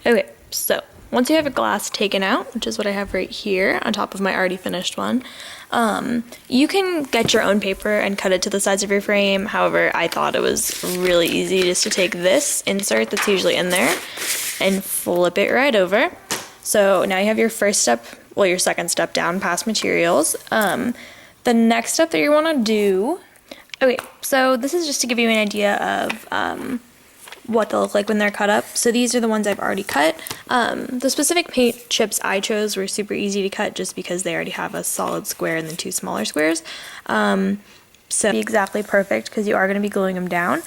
Okay, so once you have a glass taken out, which is what I have right here on top of my already finished one, you can get your own paper and cut it to the size of your frame. However, I thought it was really easy just to take this insert that's usually in there and flip it right over. So now you have your first step, well, your second step down past materials. The next step that you want to do, okay, so this is just to give you an idea of what they'll look like when they're cut up. So these are the ones I've already cut. The specific paint chips I chose were super easy to cut just because they already have a solid square and then two smaller squares. So be exactly perfect because you are going to be gluing them down.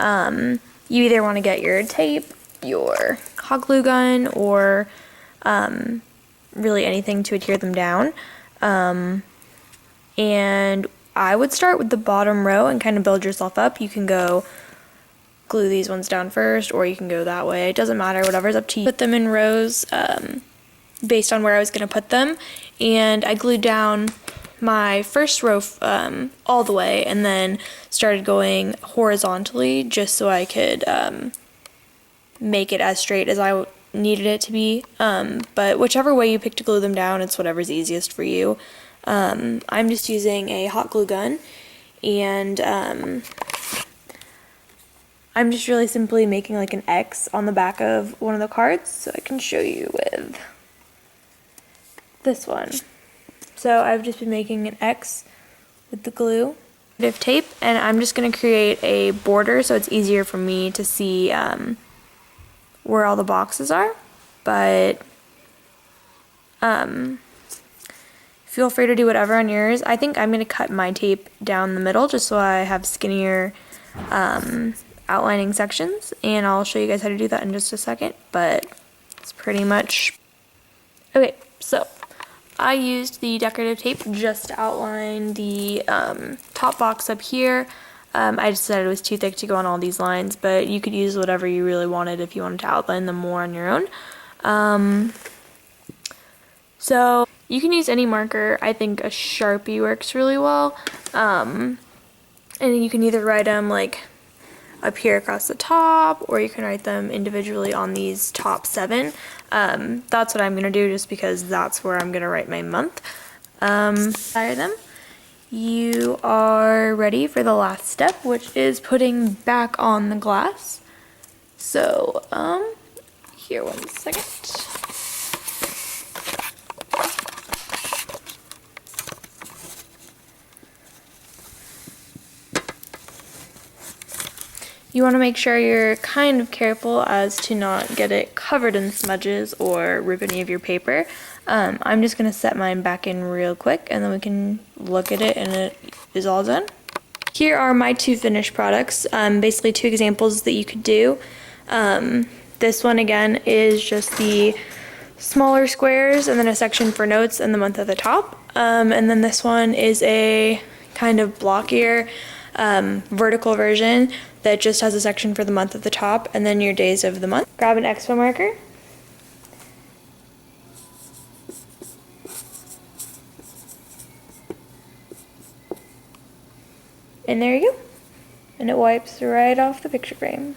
You either want to get your tape, your hot glue gun, or really anything to adhere them down. And I would start with the bottom row and kind of build yourself up. You can go glue these ones down first, or you can go that way. It doesn't matter, whatever's up to you. Put them in rows based on where I was going to put them, and I glued down my first row all the way and then started going horizontally just so I could make it as straight as I needed it to be. But whichever way you pick to glue them down, it's whatever's easiest for you. I'm just using a hot glue gun, and I'm just really simply making like an X on the back of one of the cards, so I can show you with this one. So I've just been making an X with the glue tape, and I'm just going to create a border so it's easier for me to see where all the boxes are. But feel free to do whatever on yours. I think I'm going to cut my tape down the middle just so I have skinnier outlining sections, and I'll show you guys how to do that in just a second, but it's pretty much okay. So I used the decorative tape just to outline the top box up here. I decided it was too thick to go on all these lines, but you could use whatever you really wanted if you wanted to outline them more on your own. So you can use any marker. I think a Sharpie works really well, and you can either write them like up here across the top, or you can write them individually on these top 7. That's what I'm going to do just because that's where I'm going to write my month. Fire them. You are ready for the last step, which is putting back on the glass. So, here, one second. You want to make sure you're kind of careful as to not get it covered in smudges or rip any of your paper. I'm just going to set mine back in real quick, and then we can look at it and it is all done. Here are my 2 finished products, basically 2 examples that you could do. This one again is just the smaller squares and then a section for notes and the month at the top. And then this one is a kind of blockier vertical version that just has a section for the month at the top and then your days of the month. Grab an expo marker. And there you go. And it wipes right off the picture frame.